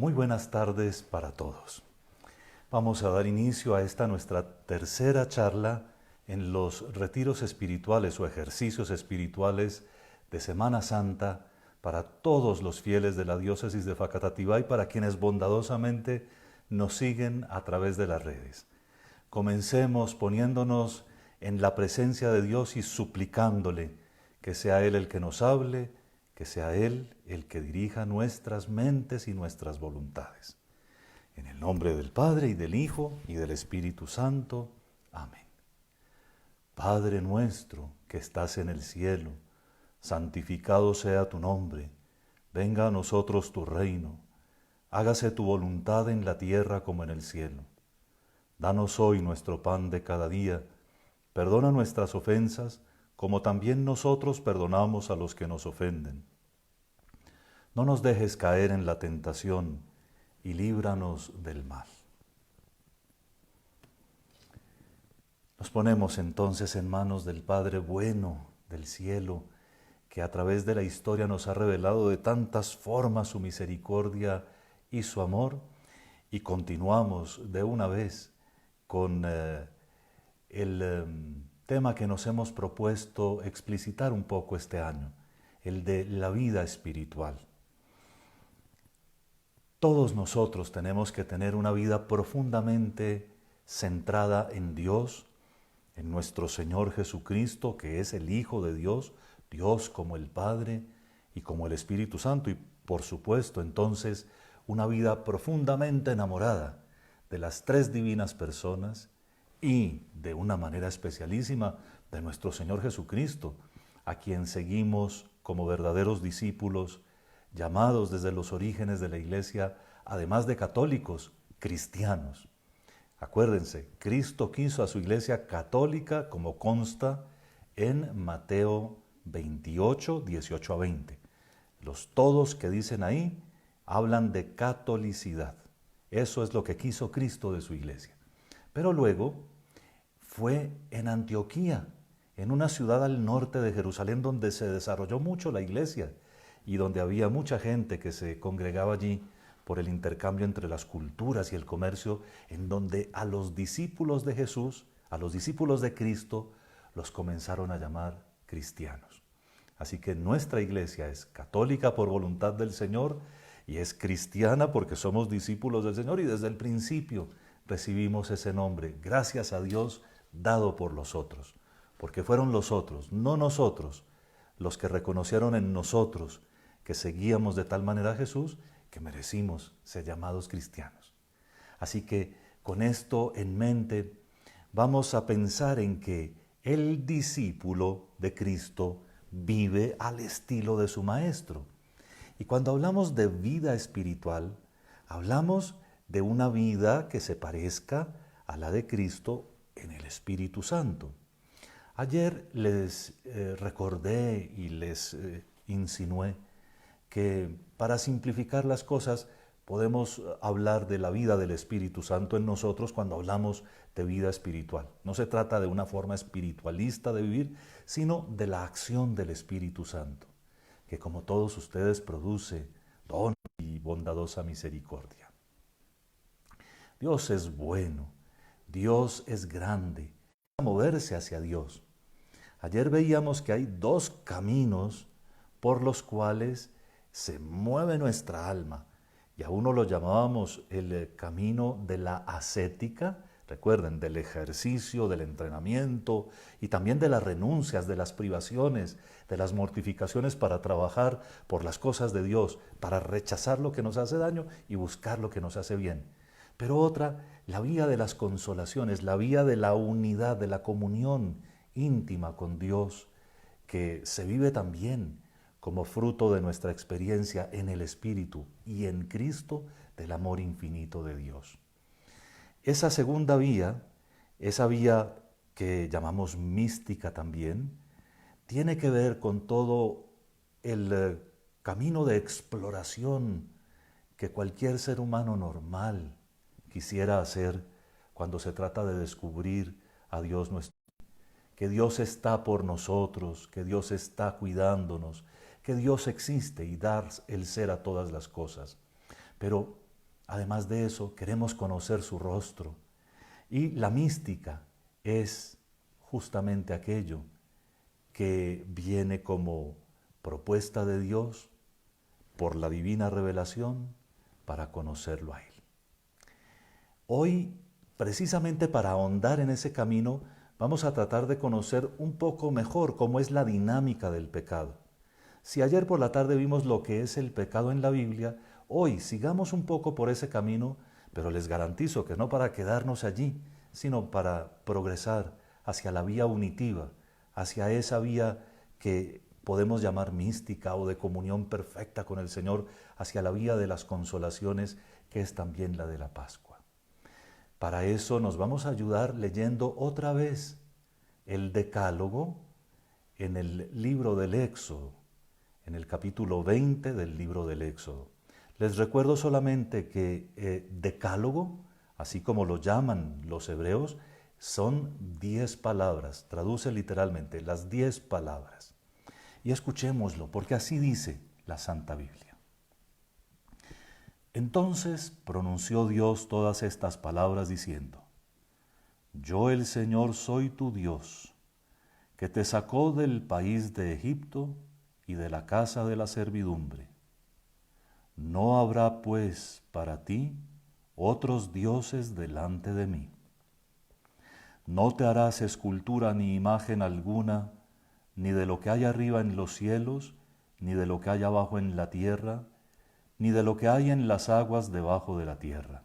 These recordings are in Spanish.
Muy buenas tardes para todos. Vamos a dar inicio a esta nuestra tercera charla en los retiros espirituales o ejercicios espirituales de Semana Santa para todos los fieles de la diócesis de Facatativá y para quienes bondadosamente nos siguen a través de las redes. Comencemos poniéndonos en la presencia de Dios y suplicándole que sea Él el que nos hable, que sea Él el que dirija nuestras mentes y nuestras voluntades. En el nombre del Padre, y del Hijo, y del Espíritu Santo. Amén. Padre nuestro que estás en el cielo, santificado sea tu nombre. Venga a nosotros tu reino. Hágase tu voluntad en la tierra como en el cielo. Danos hoy nuestro pan de cada día. Perdona nuestras ofensas, como también nosotros perdonamos a los que nos ofenden. No nos dejes caer en la tentación, y líbranos del mal. Nos ponemos entonces en manos del Padre bueno del cielo, que a través de la historia nos ha revelado de tantas formas su misericordia y su amor, y continuamos de una vez con el tema que nos hemos propuesto explicitar un poco este año, el de la vida espiritual. Todos nosotros tenemos que tener una vida profundamente centrada en Dios, en nuestro Señor Jesucristo, que es el Hijo de Dios, Dios como el Padre y como el Espíritu Santo, y por supuesto entonces una vida profundamente enamorada de las tres divinas personas y de una manera especialísima de nuestro Señor Jesucristo, a quien seguimos como verdaderos discípulos, llamados desde los orígenes de la Iglesia, además de católicos, cristianos. Acuérdense, Cristo quiso a su Iglesia católica, como consta en Mateo 28, 18 a 20. Los todos que dicen ahí hablan de catolicidad. Eso es lo que quiso Cristo de su Iglesia. Pero luego fue en Antioquía, en una ciudad al norte de Jerusalén, donde se desarrolló mucho la Iglesia y donde había mucha gente que se congregaba allí por el intercambio entre las culturas y el comercio, en donde a los discípulos de Jesús, a los discípulos de Cristo, los comenzaron a llamar cristianos. Así que nuestra iglesia es católica por voluntad del Señor y es cristiana porque somos discípulos del Señor, y desde el principio recibimos ese nombre, gracias a Dios, dado por los otros, porque fueron los otros, no nosotros, los que reconocieron en nosotros que seguíamos de tal manera a Jesús que merecimos ser llamados cristianos. Así que con esto en mente vamos a pensar en que el discípulo de Cristo vive al estilo de su maestro. Y cuando hablamos de vida espiritual, hablamos de una vida que se parezca a la de Cristo en el Espíritu Santo. Ayer les recordé y les insinué que para simplificar las cosas podemos hablar de la vida del Espíritu Santo en nosotros cuando hablamos de vida espiritual. No se trata de una forma espiritualista de vivir, sino de la acción del Espíritu Santo, que como todos ustedes produce don y bondadosa misericordia. Dios es bueno, Dios es grande, a moverse hacia Dios. Ayer veíamos que hay dos caminos por los cuales se mueve nuestra alma, y a uno lo llamábamos el camino de la ascética, recuerden, del ejercicio, del entrenamiento y también de las renuncias, de las privaciones, de las mortificaciones para trabajar por las cosas de Dios, para rechazar lo que nos hace daño y buscar lo que nos hace bien. Pero otra, la vía de las consolaciones, la vía de la unidad, de la comunión íntima con Dios, que se vive también como fruto de nuestra experiencia en el Espíritu y en Cristo del amor infinito de Dios. Esa segunda vía, esa vía que llamamos mística también, tiene que ver con todo el camino de exploración que cualquier ser humano normal quisiera hacer cuando se trata de descubrir a Dios nuestro. Que Dios está por nosotros, que Dios está cuidándonos, que Dios existe y dar el ser a todas las cosas. Pero Además de eso, queremos conocer su rostro. Y la mística es justamente aquello que viene como propuesta de Dios por la divina revelación para conocerlo a Él. Hoy, precisamente para ahondar en ese camino, vamos a tratar de conocer un poco mejor cómo es la dinámica del pecado. Si ayer por la tarde vimos lo que es el pecado en la Biblia, hoy sigamos un poco por ese camino, pero les garantizo que no para quedarnos allí, sino para progresar hacia la vía unitiva, hacia esa vía que podemos llamar mística o de comunión perfecta con el Señor, hacia la vía de las consolaciones, que es también la de la Pascua. Para eso nos vamos a ayudar leyendo otra vez el Decálogo en el libro del Éxodo, en el capítulo 20 del libro del Éxodo. Les recuerdo solamente que Decálogo, así como lo llaman los hebreos, son 10 palabras, traduce literalmente las 10 palabras. Y escuchémoslo, porque así dice la Santa Biblia. Entonces pronunció Dios todas estas palabras diciendo: Yo el Señor soy tu Dios, que te sacó del país de Egipto y de la casa de la servidumbre. No habrá pues para ti otros dioses delante de mí. No te harás escultura ni imagen alguna, ni de lo que hay arriba en los cielos, ni de lo que hay abajo en la tierra, ni de lo que hay en las aguas debajo de la tierra.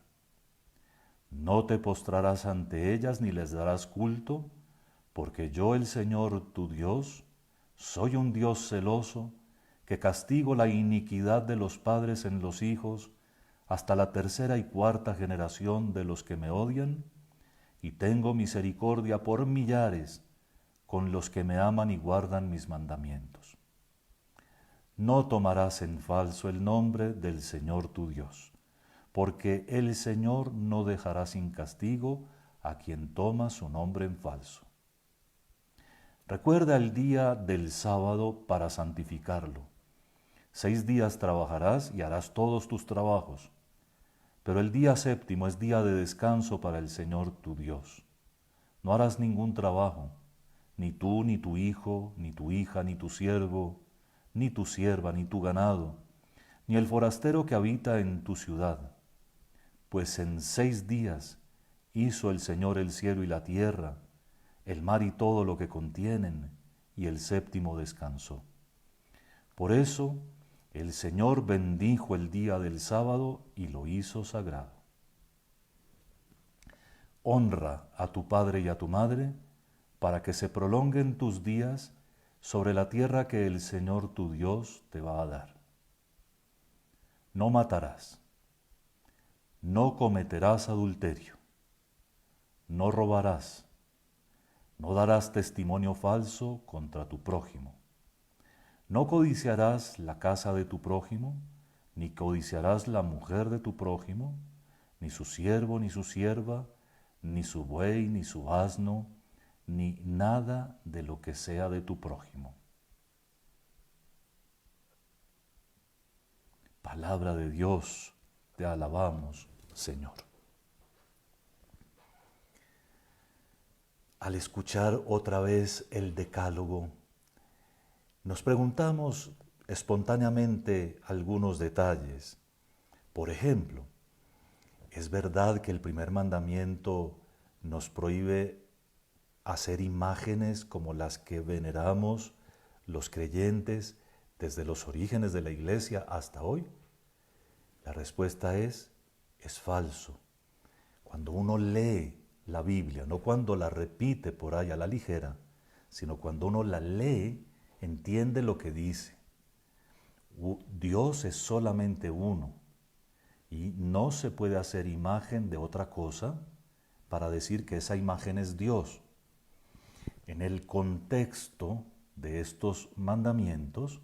No te postrarás ante ellas ni les darás culto, porque yo el Señor tu Dios soy un Dios celoso, que castigo la iniquidad de los padres en los hijos hasta la tercera y cuarta generación de los que me odian, y tengo misericordia por millares con los que me aman y guardan mis mandamientos. No tomarás en falso el nombre del Señor tu Dios, porque el Señor no dejará sin castigo a quien toma su nombre en falso. Recuerda el día del sábado para santificarlo. 6 días trabajarás y harás todos tus trabajos, pero el día séptimo es día de descanso para el Señor tu Dios. No harás ningún trabajo, ni tú, ni tu hijo, ni tu hija, ni tu siervo, ni tu sierva, ni tu ganado, ni el forastero que habita en tu ciudad. Pues en 6 días hizo el Señor el cielo y la tierra, el mar y todo lo que contienen, y el séptimo descansó. Por eso el Señor bendijo el día del sábado y lo hizo sagrado. Honra a tu padre y a tu madre, para que se prolonguen tus días sobre la tierra que el Señor tu Dios te va a dar. No matarás. No cometerás adulterio. No robarás. No darás testimonio falso contra tu prójimo. No codiciarás la casa de tu prójimo, ni codiciarás la mujer de tu prójimo, ni su siervo, ni su sierva, ni su buey, ni su asno, ni nada de lo que sea de tu prójimo. Palabra de Dios, te alabamos, Señor. Al escuchar otra vez el Decálogo, nos preguntamos espontáneamente algunos detalles. Por ejemplo, ¿es verdad que el primer mandamiento nos prohíbe hacer imágenes como las que veneramos los creyentes desde los orígenes de la Iglesia hasta hoy? La respuesta es falso. Cuando uno lee la Biblia, no cuando la repite por ahí a la ligera, sino cuando uno la lee, entiende lo que dice. Dios es solamente uno y no se puede hacer imagen de otra cosa para decir que esa imagen es Dios. En el contexto de estos mandamientos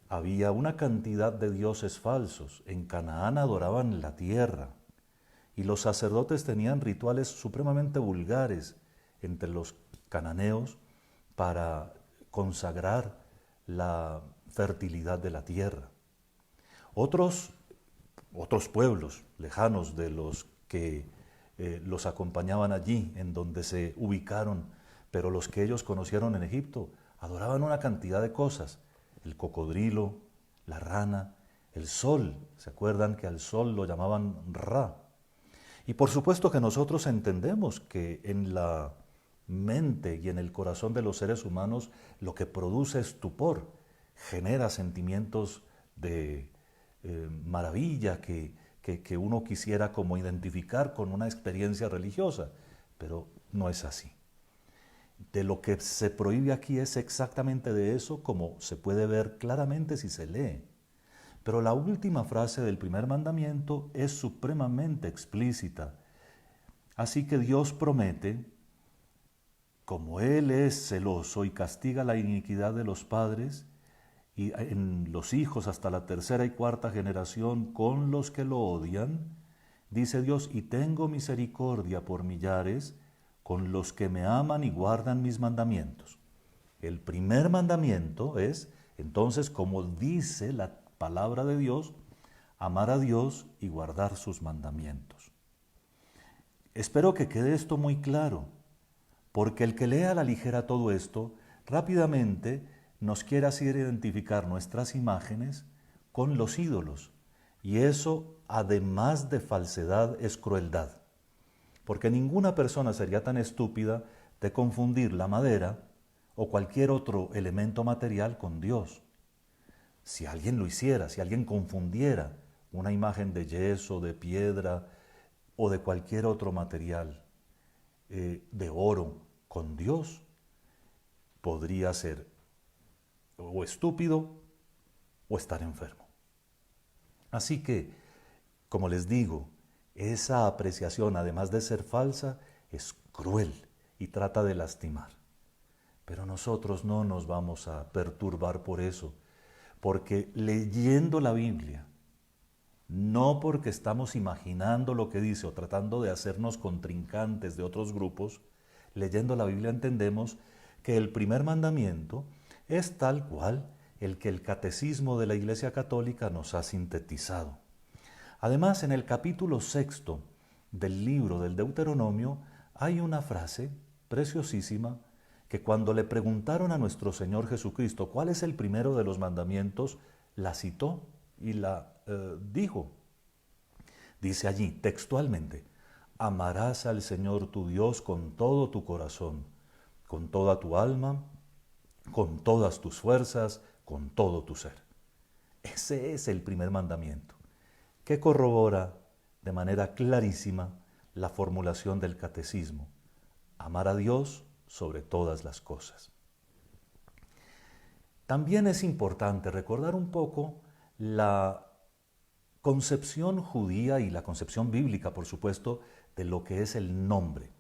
había una cantidad de dioses falsos. En Canaán adoraban la tierra y los sacerdotes tenían rituales supremamente vulgares entre los cananeos para consagrar la fertilidad de la tierra. Otros pueblos, lejanos de los que los acompañaban allí, en donde se ubicaron, pero los que ellos conocieron en Egipto adoraban una cantidad de cosas: el cocodrilo, la rana, el sol. ¿Se acuerdan que al sol lo llamaban Ra? Y por supuesto que nosotros entendemos que en la mente y en el corazón de los seres humanos lo que produce estupor genera sentimientos de maravilla que uno quisiera como identificar con una experiencia religiosa, pero no es así. De lo que se prohíbe aquí es exactamente de eso, como se puede ver claramente si se lee. Pero la última frase del primer mandamiento es supremamente explícita. Así que Dios promete, como Él es celoso y castiga la iniquidad de los padres y en los hijos hasta la tercera y cuarta generación con los que lo odian, dice Dios, y tengo misericordia por millares con los que me aman y guardan mis mandamientos. El primer mandamiento es, entonces, como dice la palabra de Dios, amar a Dios y guardar sus mandamientos. Espero que quede esto muy claro, porque el que lea a la ligera todo esto, rápidamente nos quiere hacer identificar nuestras imágenes con los ídolos. Y eso, además de falsedad, es crueldad. Porque ninguna persona sería tan estúpida de confundir la madera o cualquier otro elemento material con Dios. Si alguien lo hiciera, si alguien confundiera una imagen de yeso, de piedra o de cualquier otro material, de oro, con Dios, podría ser o estúpido o estar enfermo. Así que, como les digo, esa apreciación, además de ser falsa, es cruel y trata de lastimar. Pero nosotros no nos vamos a perturbar por eso, porque leyendo la Biblia, no porque estamos imaginando lo que dice o tratando de hacernos contrincantes de otros grupos, leyendo la Biblia entendemos que el primer mandamiento es tal cual el que el Catecismo de la Iglesia Católica nos ha sintetizado. Además, en el capítulo 6 del libro del Deuteronomio hay una frase preciosísima que cuando le preguntaron a nuestro Señor Jesucristo cuál es el primero de los mandamientos, la citó y la dijo. Dice allí textualmente: amarás al Señor tu Dios con todo tu corazón, con toda tu alma, con todas tus fuerzas, con todo tu ser. Ese es el primer mandamiento, que corrobora de manera clarísima la formulación del catecismo: amar a Dios sobre todas las cosas. También es importante recordar un poco la concepción judía y la concepción bíblica, por supuesto, de lo que es el nombre.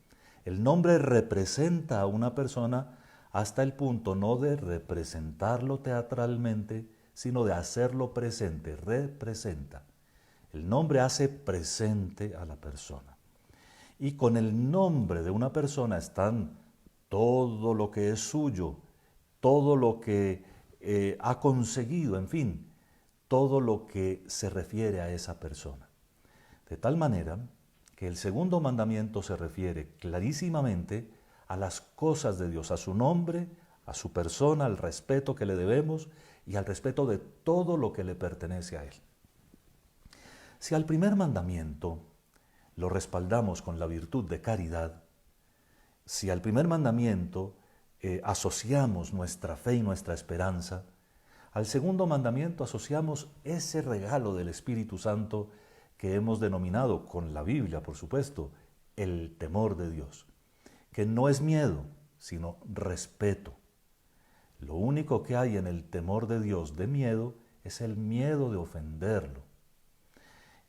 El nombre representa a una persona hasta el punto no de representarlo teatralmente, sino de hacerlo presente, representa. El nombre hace presente a la persona. Y con el nombre de una persona están todo lo que es suyo, todo lo que ha conseguido, en fin, todo lo que se refiere a esa persona. De tal manera que el segundo mandamiento se refiere clarísimamente a las cosas de Dios, a su nombre, a su persona, al respeto que le debemos y al respeto de todo lo que le pertenece a Él. Si al primer mandamiento lo respaldamos con la virtud de caridad, si al primer mandamiento asociamos nuestra fe y nuestra esperanza, al segundo mandamiento asociamos ese regalo del Espíritu Santo que hemos denominado, con la Biblia por supuesto, el temor de Dios, que no es miedo, sino respeto. Lo único que hay en el temor de Dios de miedo es el miedo de ofenderlo.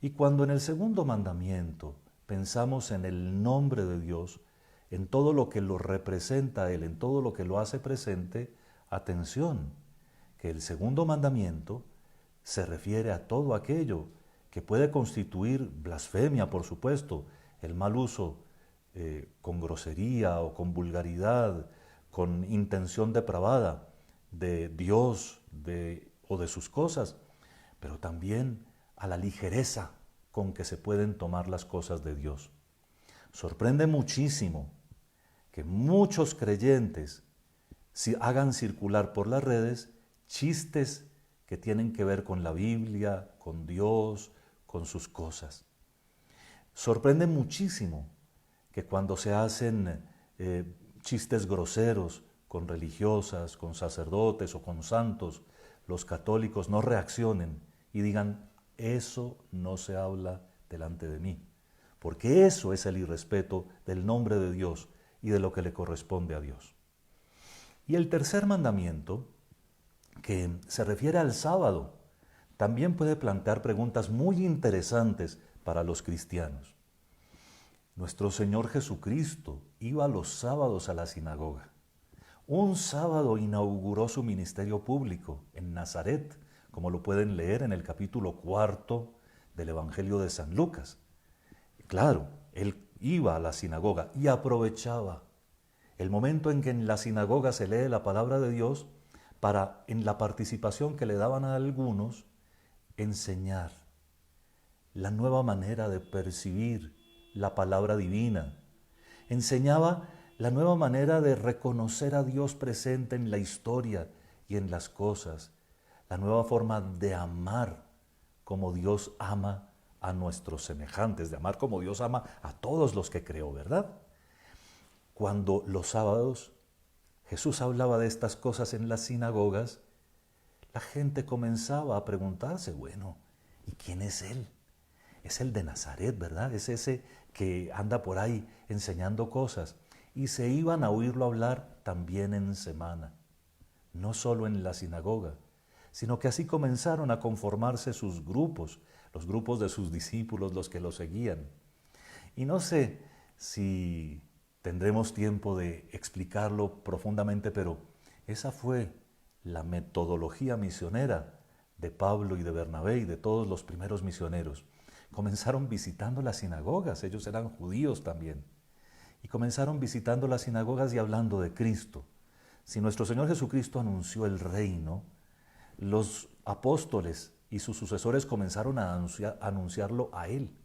Y cuando en el segundo mandamiento pensamos en el nombre de Dios, en todo lo que lo representa a Él, en todo lo que lo hace presente, atención, que el segundo mandamiento se refiere a todo aquello que puede constituir blasfemia, por supuesto, el mal uso con grosería o con vulgaridad, con intención depravada de Dios o de sus cosas, pero también a la ligereza con que se pueden tomar las cosas de Dios. Sorprende muchísimo que muchos creyentes hagan circular por las redes chistes que tienen que ver con la Biblia, con Dios, con sus cosas. Sorprende muchísimo que cuando se hacen chistes groseros con religiosas, con sacerdotes o con santos, los católicos no reaccionen y digan, eso no se habla delante de mí, porque eso es el irrespeto del nombre de Dios y de lo que le corresponde a Dios. Y el tercer mandamiento, que se refiere al sábado, también puede plantear preguntas muy interesantes para los cristianos. Nuestro Señor Jesucristo iba los sábados a la sinagoga. Un sábado inauguró su ministerio público en Nazaret, como lo pueden leer en el capítulo 4 del Evangelio de San Lucas. Claro, él iba a la sinagoga y aprovechaba el momento en que en la sinagoga se lee la palabra de Dios para, en la participación que le daban a algunos, enseñar la nueva manera de percibir la palabra divina. Enseñaba la nueva manera de reconocer a Dios presente en la historia y en las cosas, la nueva forma de amar como Dios ama a nuestros semejantes, de amar como Dios ama a todos los que creó, ¿verdad? Cuando los sábados Jesús hablaba de estas cosas en las sinagogas, la gente comenzaba a preguntarse, bueno, ¿y quién es Él? Es el de Nazaret, ¿verdad? Es ese que anda por ahí enseñando cosas. Y se iban a oírlo hablar también en semana, no solo en la sinagoga, sino que así comenzaron a conformarse sus grupos, los grupos de sus discípulos, los que lo seguían. Y no sé si tendremos tiempo de explicarlo profundamente, pero esa fue la metodología misionera de Pablo y de Bernabé y de todos los primeros misioneros. Comenzaron visitando las sinagogas, ellos eran judíos también, y comenzaron visitando las sinagogas y hablando de Cristo. Si nuestro Señor Jesucristo anunció el reino, los apóstoles y sus sucesores comenzaron a anunciarlo a Él.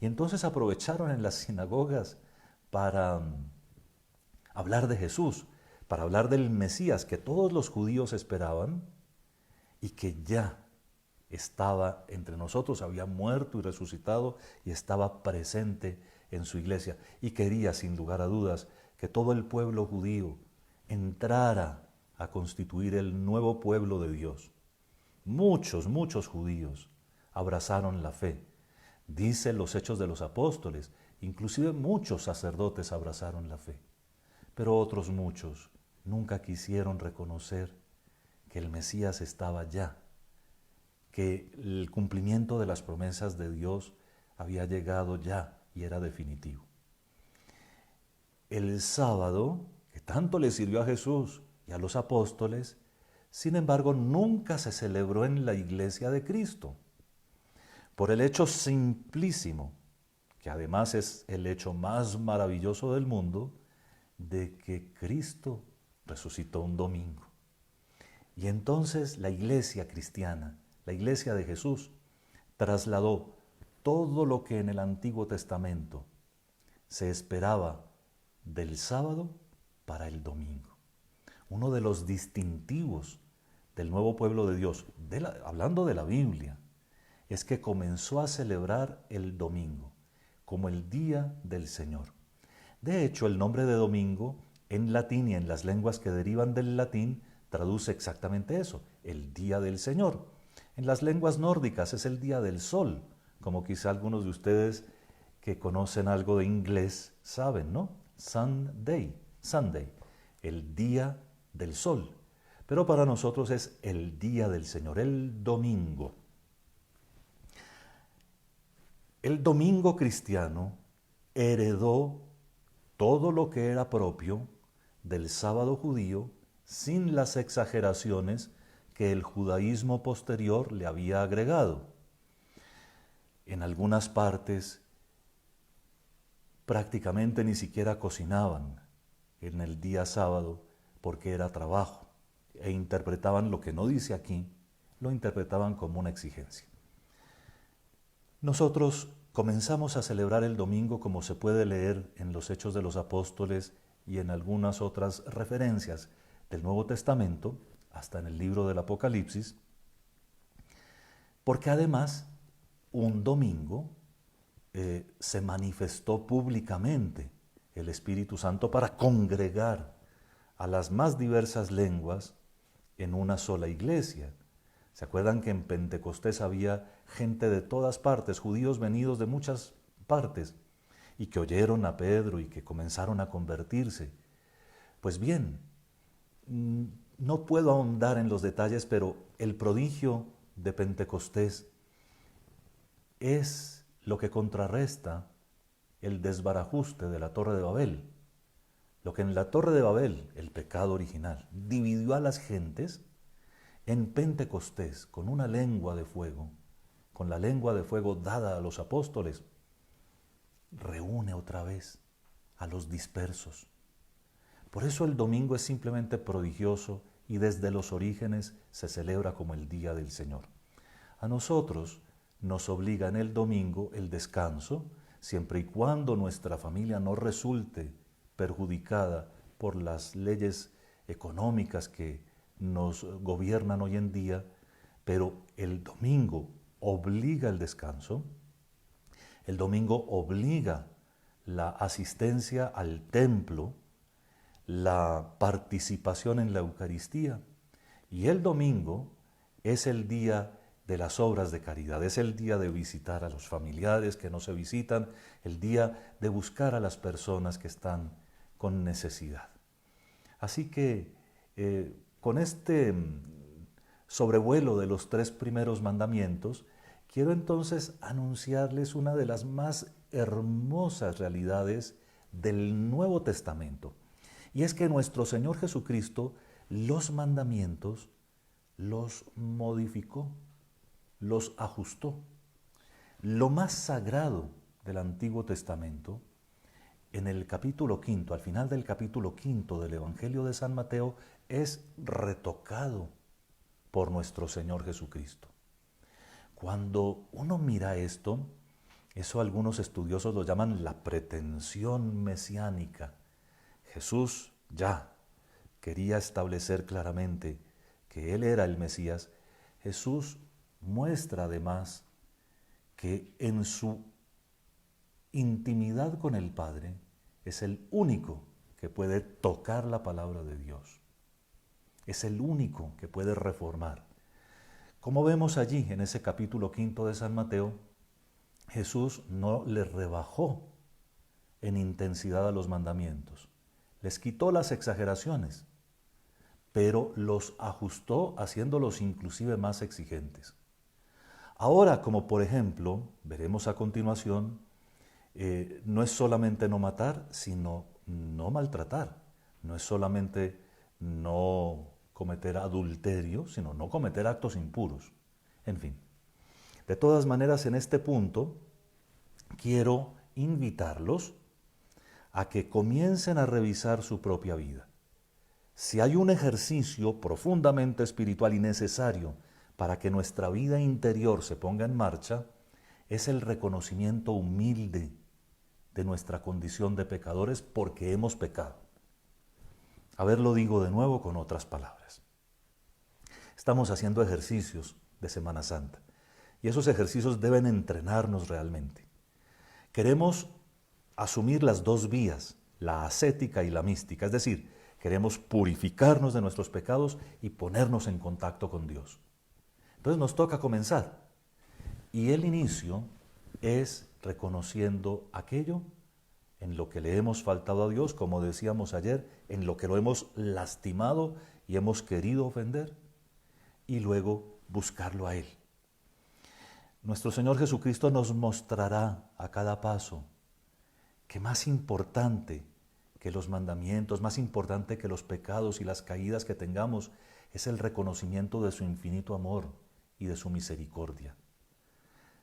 Y entonces aprovecharon en las sinagogas para hablar de Jesús, para hablar del Mesías que todos los judíos esperaban y que ya estaba entre nosotros, había muerto y resucitado y estaba presente en su iglesia. Y quería, sin lugar a dudas, que todo el pueblo judío entrara a constituir el nuevo pueblo de Dios. Muchos judíos abrazaron la fe. Dice los Hechos de los Apóstoles, inclusive muchos sacerdotes abrazaron la fe. Pero otros muchos nunca quisieron reconocer que el Mesías estaba ya, que el cumplimiento de las promesas de Dios había llegado ya y era definitivo. El sábado, que tanto le sirvió a Jesús y a los apóstoles, sin embargo, nunca se celebró en la iglesia de Cristo, por el hecho simplísimo, que además es el hecho más maravilloso del mundo, de que Cristo resucitó un domingo. Y entonces la iglesia cristiana, la iglesia de Jesús, trasladó todo lo que en el Antiguo Testamento se esperaba del sábado para el domingo. Uno de los distintivos del nuevo pueblo de Dios, hablando de la Biblia, es que comenzó a celebrar el domingo como el día del Señor. De hecho, el nombre de domingo en latín y en las lenguas que derivan del latín traduce exactamente eso, el día del Señor. En las lenguas nórdicas es el día del sol, como quizá algunos de ustedes que conocen algo de inglés saben, ¿no? Sunday, el día del sol. Pero para nosotros es el día del Señor, el domingo. El domingo cristiano heredó todo lo que era propio del sábado judío sin las exageraciones que el judaísmo posterior le había agregado. En algunas partes prácticamente ni siquiera cocinaban en el día sábado porque era trabajo e interpretaban lo que no dice aquí, lo interpretaban como una exigencia. Nosotros comenzamos a celebrar el domingo como se puede leer en los Hechos de los Apóstoles y en algunas otras referencias del Nuevo Testamento, hasta en el libro del Apocalipsis, porque además un domingo se manifestó públicamente el Espíritu Santo para congregar a las más diversas lenguas en una sola iglesia. ¿Se acuerdan que en Pentecostés había gente de todas partes, judíos venidos de muchas partes, y que oyeron a Pedro y que comenzaron a convertirse? Pues bien, no puedo ahondar en los detalles, pero el prodigio de Pentecostés es lo que contrarresta el desbarajuste de la Torre de Babel. Lo que en la Torre de Babel, el pecado original, dividió a las gentes, en Pentecostés, con una lengua de fuego, con la lengua de fuego dada a los apóstoles, reúne otra vez a los dispersos. Por eso el domingo es simplemente prodigioso y desde los orígenes se celebra como el Día del Señor. A nosotros nos obliga en el domingo el descanso, siempre y cuando nuestra familia no resulte perjudicada por las leyes económicas que nos gobiernan hoy en día, pero el domingo obliga el descanso, el domingo obliga la asistencia al templo, la participación en la Eucaristía, y el domingo es el día de las obras de caridad, es el día de visitar a los familiares que no se visitan, el día de buscar a las personas que están con necesidad. Así que con este sobrevuelo de los 3 primeros mandamientos, quiero entonces anunciarles una de las más hermosas realidades del Nuevo Testamento. Y es que nuestro Señor Jesucristo los mandamientos los modificó, los ajustó. Lo más sagrado del Antiguo Testamento, en el capítulo 5, al final del capítulo 5 del Evangelio de San Mateo, es retocado por nuestro Señor Jesucristo. Cuando uno mira esto, eso algunos estudiosos lo llaman la pretensión mesiánica. Jesús ya quería establecer claramente que Él era el Mesías. Jesús muestra además que en su intimidad con el Padre es el único que puede tocar la palabra de Dios. Es el único que puede reformar. Como vemos allí en ese capítulo 5 de San Mateo, Jesús no le rebajó en intensidad a los mandamientos. Les quitó las exageraciones, pero los ajustó haciéndolos inclusive más exigentes. Ahora, como por ejemplo, veremos a continuación, no es solamente no matar, sino no maltratar. No es solamente no cometer adulterio, sino no cometer actos impuros. En fin, de todas maneras, en este punto, quiero invitarlos a que comiencen a revisar su propia vida. Si hay un ejercicio profundamente espiritual y necesario para que nuestra vida interior se ponga en marcha, es el reconocimiento humilde de nuestra condición de pecadores porque hemos pecado. A ver, lo digo de nuevo con otras palabras. Estamos haciendo ejercicios de Semana Santa y esos ejercicios deben entrenarnos realmente. Queremos asumir las dos vías, la ascética y la mística, es decir, queremos purificarnos de nuestros pecados y ponernos en contacto con Dios. Entonces nos toca comenzar. Y el inicio es reconociendo aquello en lo que le hemos faltado a Dios, como decíamos ayer, en lo que lo hemos lastimado y hemos querido ofender, y luego buscarlo a Él. Nuestro Señor Jesucristo nos mostrará a cada paso que más importante que los mandamientos, más importante que los pecados y las caídas que tengamos, es el reconocimiento de su infinito amor y de su misericordia.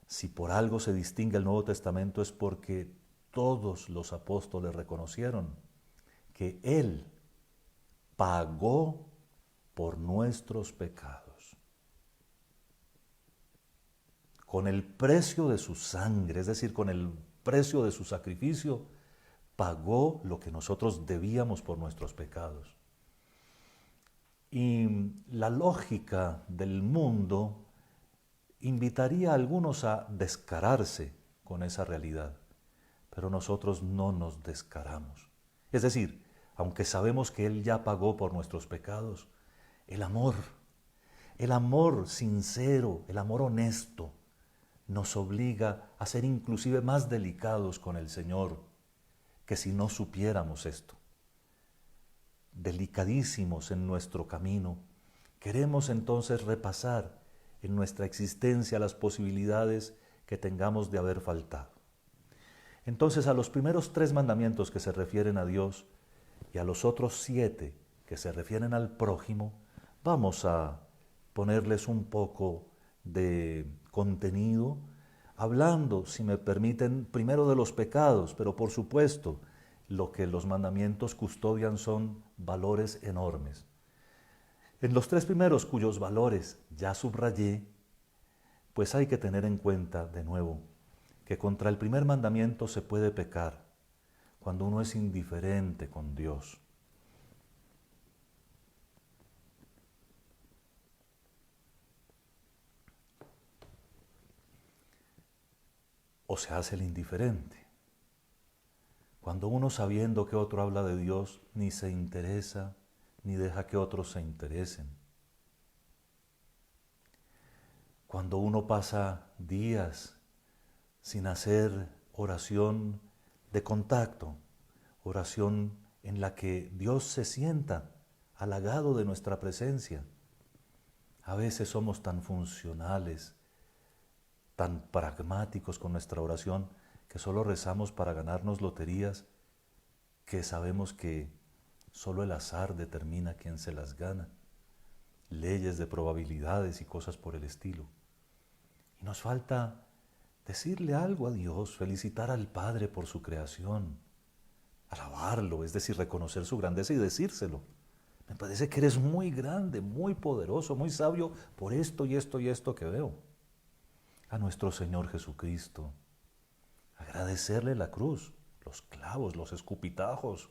Si por algo se distingue el Nuevo Testamento es porque todos los apóstoles reconocieron que Él pagó por nuestros pecados. con el precio de su sangre, es decir, con el precio de su sacrificio, pagó lo que nosotros debíamos por nuestros pecados. Y la lógica del mundo invitaría a algunos a descararse con esa realidad, pero nosotros no nos descaramos. Es decir, aunque sabemos que Él ya pagó por nuestros pecados, el amor sincero, el amor honesto, nos obliga a ser inclusive más delicados con el Señor que si no supiéramos esto. Delicadísimos en nuestro camino, queremos entonces repasar en nuestra existencia las posibilidades que tengamos de haber faltado. Entonces, a los primeros 3 mandamientos que se refieren a Dios y a los otros 7 que se refieren al prójimo, vamos a ponerles un poco de contenido, hablando, si me permiten, primero de los pecados, pero por supuesto, lo que los mandamientos custodian son valores enormes. En los 3 primeros, cuyos valores ya subrayé, pues hay que tener en cuenta, de nuevo, que contra el primer mandamiento se puede pecar cuando uno es indiferente con Dios. O se hace el indiferente. Cuando uno, sabiendo que otro habla de Dios, ni se interesa, ni deja que otros se interesen. Cuando uno pasa días sin hacer oración de contacto, oración en la que Dios se sienta halagado de nuestra presencia. A veces somos tan funcionales, tan pragmáticos con nuestra oración, que solo rezamos para ganarnos loterías, que sabemos que solo el azar determina quién se las gana, leyes de probabilidades y cosas por el estilo. Y nos falta decirle algo a Dios, felicitar al Padre por su creación, alabarlo, es decir, reconocer su grandeza y decírselo. Me parece que eres muy grande, muy poderoso, muy sabio por esto y esto y esto que veo. A nuestro Señor Jesucristo, agradecerle la cruz, los clavos, los escupitajos,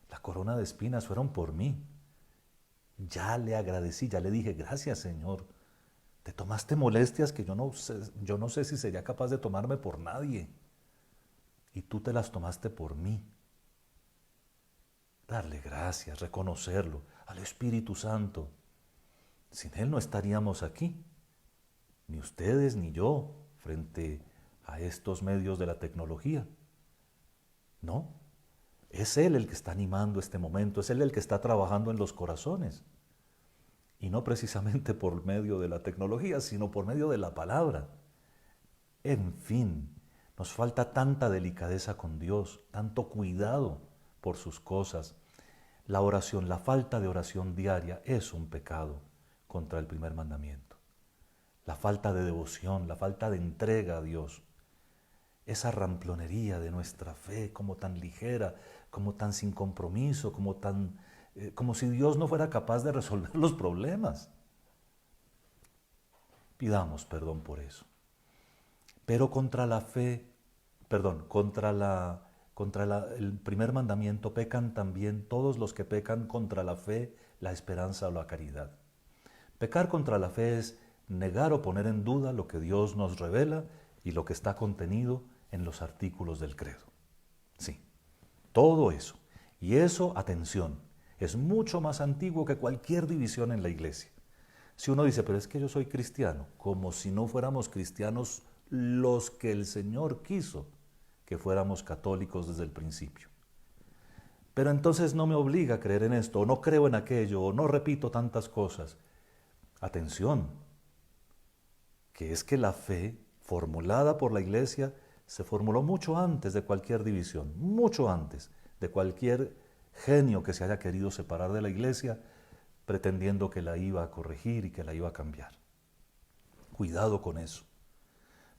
la corona de espinas fueron por mí. Ya le agradecí, ya le dije, gracias Señor, te tomaste molestias que yo no sé si sería capaz de tomarme por nadie. Y tú te las tomaste por mí. Darle gracias, reconocerlo, al Espíritu Santo. Sin Él no estaríamos aquí, ni ustedes ni yo, frente a estos medios de la tecnología. No, es Él el que está animando este momento, es Él el que está trabajando en los corazones. Y no precisamente por medio de la tecnología, sino por medio de la palabra. En fin, nos falta tanta delicadeza con Dios, tanto cuidado por sus cosas. La oración, la falta de oración diaria es un pecado contra el primer mandamiento. La falta de devoción, la falta de entrega a Dios, esa ramplonería de nuestra fe, como tan ligera, como tan sin compromiso, como si Dios no fuera capaz de resolver los problemas. Pidamos perdón por eso. Pero contra la fe, el primer mandamiento pecan también todos los que pecan contra la fe, la esperanza o la caridad. Pecar contra la fe es negar o poner en duda lo que Dios nos revela y lo que está contenido en los artículos del credo. Sí, todo eso. Y eso, atención, es mucho más antiguo que cualquier división en la iglesia. Si uno dice, pero es que yo soy cristiano, como si no fuéramos cristianos los que el Señor quiso que fuéramos católicos desde el principio. Pero entonces no me obliga a creer en esto, o no creo en aquello, o no repito tantas cosas. Atención, que es que la fe formulada por la iglesia se formuló mucho antes de cualquier división, mucho antes de cualquier genio que se haya querido separar de la iglesia pretendiendo que la iba a corregir y que la iba a cambiar. Cuidado con eso,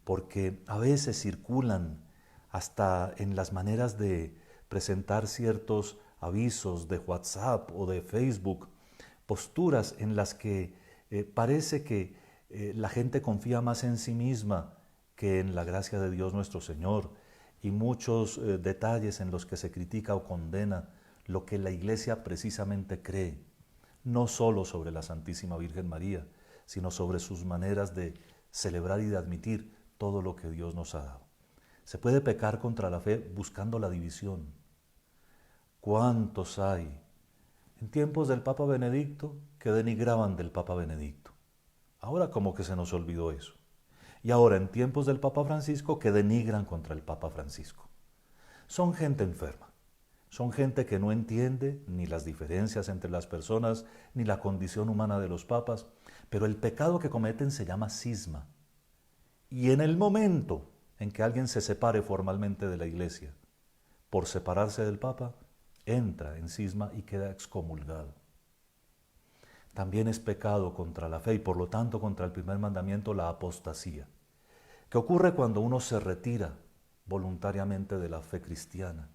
porque a veces circulan hasta en las maneras de presentar ciertos avisos de WhatsApp o de Facebook, posturas en las que parece que La gente confía más en sí misma que en la gracia de Dios nuestro Señor, y muchos detalles en los que se critica o condena lo que la Iglesia precisamente cree, no solo sobre la Santísima Virgen María, sino sobre sus maneras de celebrar y de admitir todo lo que Dios nos ha dado. Se puede pecar contra la fe buscando la división. ¿Cuántos hay en tiempos del Papa Benedicto que denigraban del Papa Benedicto? Ahora como que se nos olvidó eso. Y ahora en tiempos del Papa Francisco que denigran contra el Papa Francisco. Son gente enferma. Son gente que no entiende ni las diferencias entre las personas, ni la condición humana de los papas, pero el pecado que cometen se llama cisma. Y en el momento en que alguien se separe formalmente de la Iglesia, por separarse del Papa, entra en cisma y queda excomulgado. También es pecado contra la fe y por lo tanto contra el primer mandamiento la apostasía, que ocurre cuando uno se retira voluntariamente de la fe cristiana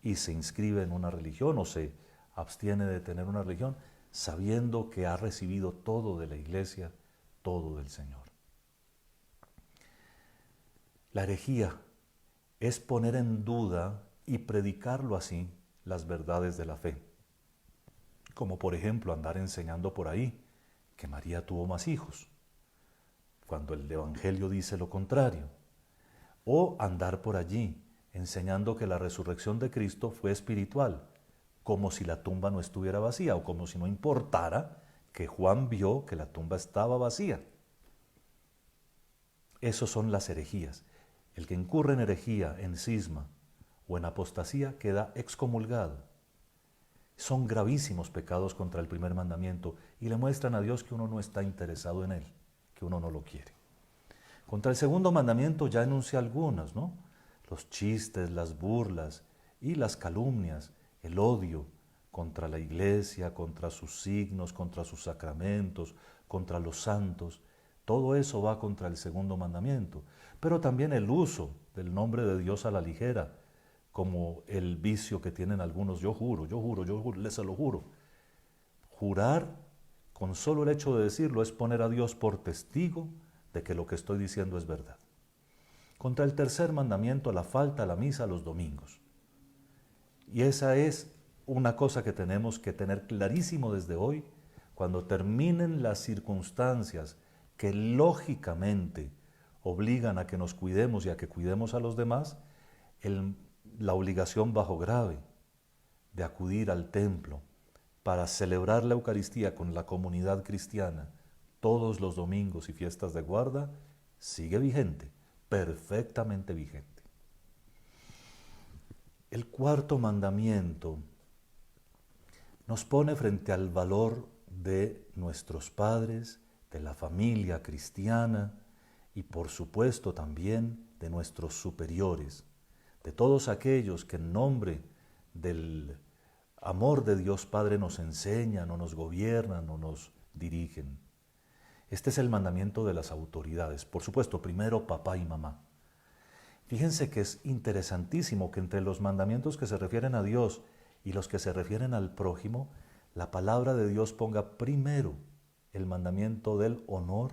y se inscribe en una religión o se abstiene de tener una religión, sabiendo que ha recibido todo de la Iglesia, todo del Señor. La herejía es poner en duda y predicarlo así las verdades de la fe, como por ejemplo andar enseñando por ahí que María tuvo más hijos, cuando el Evangelio dice lo contrario, o andar por allí enseñando que la resurrección de Cristo fue espiritual, como si la tumba no estuviera vacía o como si no importara que Juan vio que la tumba estaba vacía. Esas son las herejías. El que incurre en herejía, en cisma o en apostasía queda excomulgado. Son gravísimos pecados contra el primer mandamiento y le muestran a Dios que uno no está interesado en él, que uno no lo quiere. Contra el segundo mandamiento ya enuncia algunas, ¿no? Los chistes, las burlas y las calumnias, el odio contra la Iglesia, contra sus signos, contra sus sacramentos, contra los santos. Todo eso va contra el segundo mandamiento. Pero también el uso del nombre de Dios a la ligera, como el vicio que tienen algunos, yo juro, les se lo juro. Jurar, con solo el hecho de decirlo, es poner a Dios por testigo de que lo que estoy diciendo es verdad. Contra el tercer mandamiento, la falta a la misa los domingos. Y esa es una cosa que tenemos que tener clarísimo desde hoy, cuando terminen las circunstancias que lógicamente obligan a que nos cuidemos y a que cuidemos a los demás, la obligación bajo grave de acudir al templo para celebrar la Eucaristía con la comunidad cristiana todos los domingos y fiestas de guarda, sigue vigente, perfectamente vigente. El cuarto mandamiento nos pone frente al valor de nuestros padres, de la familia cristiana y por supuesto también de nuestros superiores, de todos aquellos que en nombre del amor de Dios Padre nos enseñan o nos gobiernan o nos dirigen. Este es el mandamiento de las autoridades. Por supuesto, primero papá y mamá. Fíjense que es interesantísimo que entre los mandamientos que se refieren a Dios y los que se refieren al prójimo, la palabra de Dios ponga primero el mandamiento del honor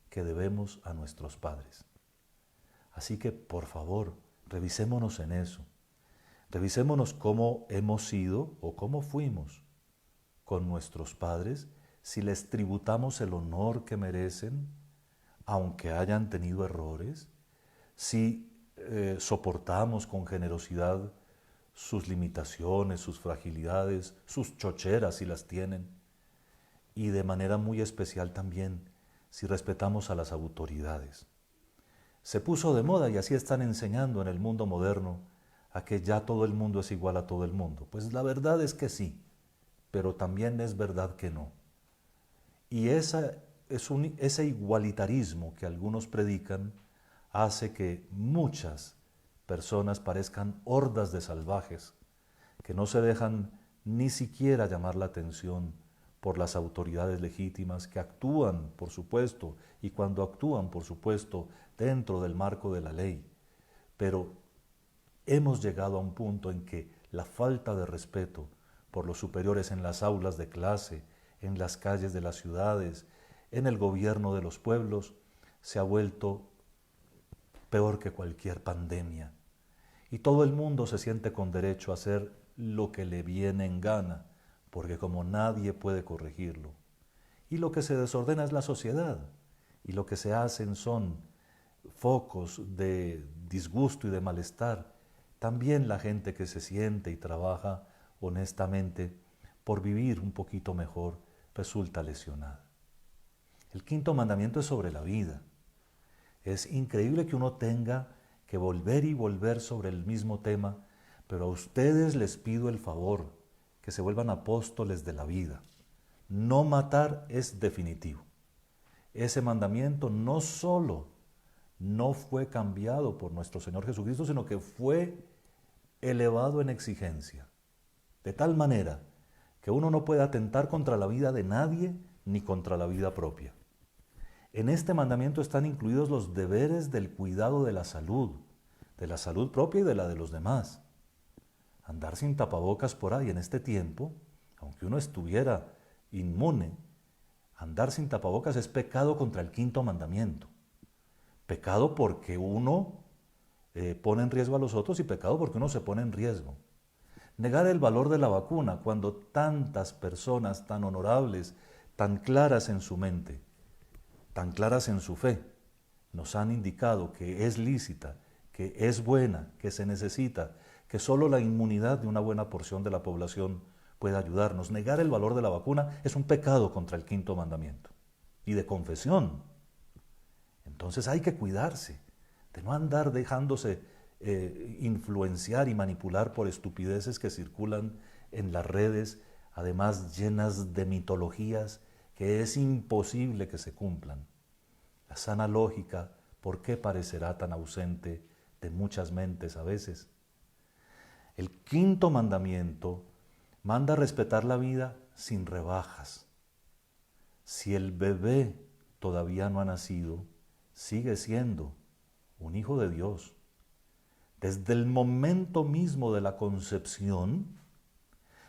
que debemos a nuestros padres. Así que, por favor, revisémonos en eso. Revisémonos cómo hemos sido o cómo fuimos con nuestros padres, si les tributamos el honor que merecen, aunque hayan tenido errores, si soportamos con generosidad sus limitaciones, sus fragilidades, sus chocheras si las tienen, y de manera muy especial también si respetamos a las autoridades. Se puso de moda y así están enseñando en el mundo moderno a que ya todo el mundo es igual a todo el mundo. Pues la verdad es que sí, pero también es verdad que no. Y ese igualitarismo que algunos predican hace que muchas personas parezcan hordas de salvajes que no se dejan ni siquiera llamar la atención por las autoridades legítimas que actúan, por supuesto, y cuando actúan, por supuesto, dentro del marco de la ley. Pero hemos llegado a un punto en que la falta de respeto por los superiores en las aulas de clase, en las calles de las ciudades, en el gobierno de los pueblos, se ha vuelto peor que cualquier pandemia. Y todo el mundo se siente con derecho a hacer lo que le viene en gana, porque como nadie puede corregirlo. Y lo que se desordena es la sociedad, y lo que se hacen son focos de disgusto y de malestar. También la gente que se siente y trabaja honestamente por vivir un poquito mejor resulta lesionada. El quinto mandamiento es sobre la vida. Es increíble que uno tenga que volver y volver sobre el mismo tema, pero a ustedes les pido el favor que se vuelvan apóstoles de la vida. No matar es definitivo. Ese mandamiento no solo no fue cambiado por nuestro Señor Jesucristo, sino que fue elevado en exigencia, de tal manera que uno no puede atentar contra la vida de nadie ni contra la vida propia. En este mandamiento están incluidos los deberes del cuidado de la salud propia y de la de los demás. Andar sin tapabocas por ahí en este tiempo, aunque uno estuviera inmune, andar sin tapabocas es pecado contra el quinto mandamiento. Pecado porque uno pone en riesgo a los otros y pecado porque uno se pone en riesgo. Negar el valor de la vacuna cuando tantas personas tan honorables, tan claras en su mente, tan claras en su fe, nos han indicado que es lícita, que es buena, que se necesita, que solo la inmunidad de una buena porción de la población puede ayudarnos. Negar el valor de la vacuna es un pecado contra el quinto mandamiento y de confesión. Entonces hay que cuidarse de no andar dejándose influenciar y manipular por estupideces que circulan en las redes, además llenas de mitologías que es imposible que se cumplan. La sana lógica, ¿por qué parecerá tan ausente de muchas mentes a veces? El quinto mandamiento manda a respetar la vida sin rebajas. Si el bebé todavía no ha nacido, sigue siendo un hijo de Dios. Desde el momento mismo de la concepción,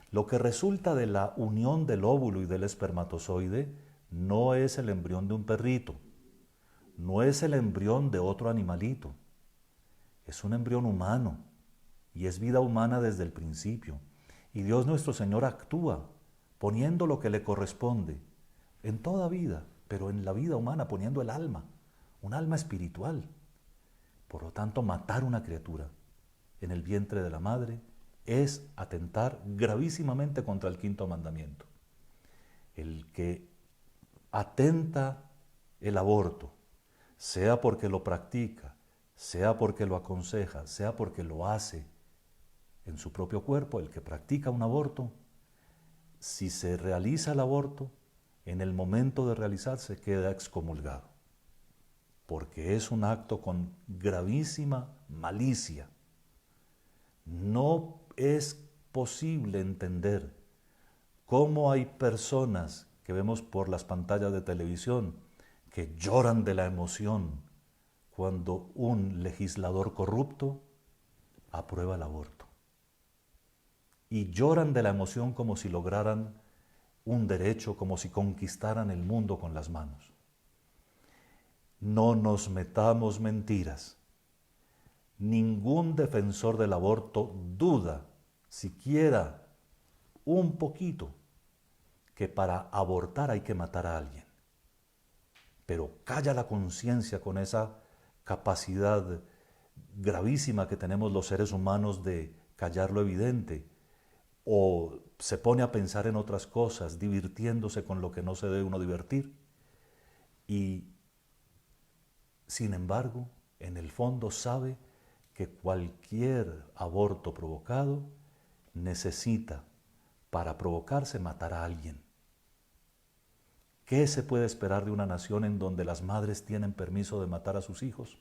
lo que resulta de la unión del óvulo y del espermatozoide no es el embrión de un perrito, no es el embrión de otro animalito, es un embrión humano y es vida humana desde el principio. Y Dios nuestro Señor actúa poniendo lo que le corresponde en toda vida, pero en la vida humana poniendo el alma, un alma espiritual. Por lo tanto, matar una criatura en el vientre de la madre es atentar gravísimamente contra el quinto mandamiento. El que atenta el aborto, sea porque lo practica, sea porque lo aconseja, sea porque lo hace en su propio cuerpo, el que practica un aborto, si se realiza el aborto, en el momento de realizarse queda excomulgado, porque es un acto con gravísima malicia. No es posible entender cómo hay personas que vemos por las pantallas de televisión que lloran de la emoción cuando un legislador corrupto aprueba el aborto. Y lloran de la emoción como si lograran un derecho, como si conquistaran el mundo con las manos. No nos metamos mentiras. Ningún defensor del aborto duda, siquiera un poquito, que para abortar hay que matar a alguien. Pero calla la conciencia con esa capacidad gravísima que tenemos los seres humanos de callar lo evidente, o se pone a pensar en otras cosas, divirtiéndose con lo que no se debe uno divertir. Y, sin embargo, en el fondo sabe que cualquier aborto provocado necesita, para provocarse, matar a alguien. ¿Qué se puede esperar de una nación en donde las madres tienen permiso de matar a sus hijos?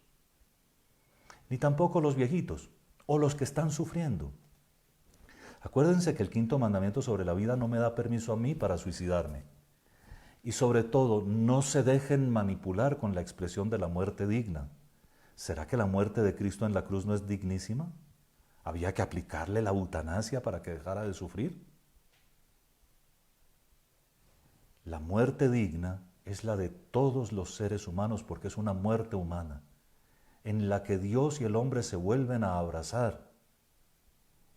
Ni tampoco los viejitos o los que están sufriendo. Acuérdense que el quinto mandamiento sobre la vida no me da permiso a mí para suicidarme. Y sobre todo, no se dejen manipular con la expresión de la muerte digna. ¿Será que la muerte de Cristo en la cruz no es dignísima? ¿Había que aplicarle la eutanasia para que dejara de sufrir? La muerte digna es la de todos los seres humanos, porque es una muerte humana, en la que Dios y el hombre se vuelven a abrazar,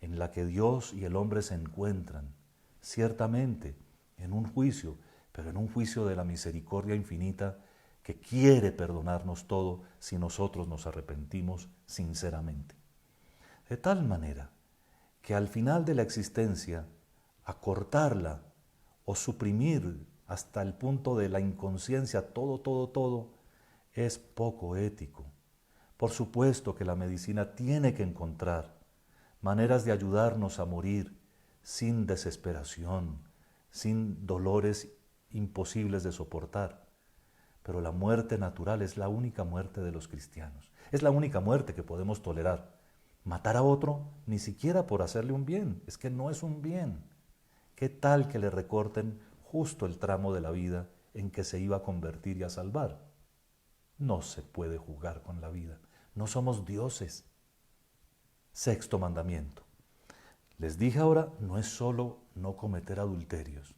en la que Dios y el hombre se encuentran, ciertamente en un juicio, pero en un juicio de la misericordia infinita que quiere perdonarnos todo si nosotros nos arrepentimos sinceramente. De tal manera que al final de la existencia, acortarla o suprimir hasta el punto de la inconsciencia todo, es poco ético. Por supuesto que la medicina tiene que encontrar maneras de ayudarnos a morir sin desesperación, sin dolores imposibles de soportar. Pero la muerte natural es la única muerte de los cristianos. Es la única muerte que podemos tolerar. Matar a otro ni siquiera por hacerle un bien, es que no es un bien. ¿Qué tal que le recorten justo el tramo de la vida en que se iba a convertir y a salvar? No se puede jugar con la vida. No somos dioses. Sexto mandamiento. Les dije ahora, no es solo no cometer adulterios.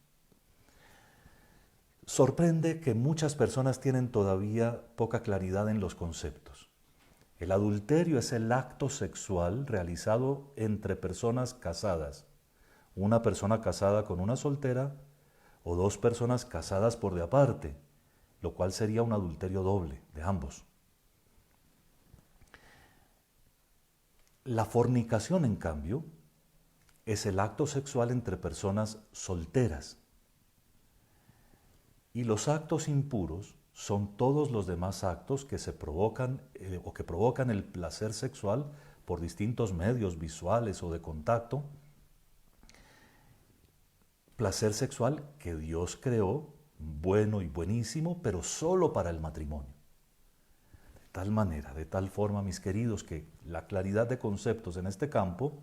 Sorprende que muchas personas tienen todavía poca claridad en los conceptos. El adulterio es el acto sexual realizado entre personas casadas. Una persona casada con una soltera o dos personas casadas por de aparte, lo cual sería un adulterio doble de ambos. La fornicación, en cambio, es el acto sexual entre personas solteras. Y los actos impuros son todos los demás actos que se provocan o que provocan el placer sexual por distintos medios visuales o de contacto. Placer sexual que Dios creó, bueno y buenísimo, pero solo para el matrimonio. De tal manera, de tal forma, mis queridos, que la claridad de conceptos en este campo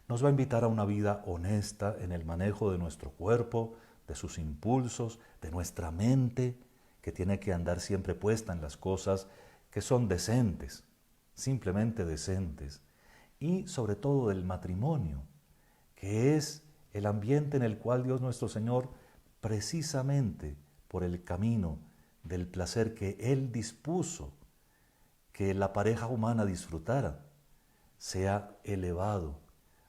nos va a invitar a una vida honesta en el manejo de nuestro cuerpo, de sus impulsos, de nuestra mente, que tiene que andar siempre puesta en las cosas que son decentes, simplemente decentes, y sobre todo del matrimonio, que es el ambiente en el cual Dios nuestro Señor, precisamente por el camino del placer que Él dispuso que la pareja humana disfrutara, sea elevado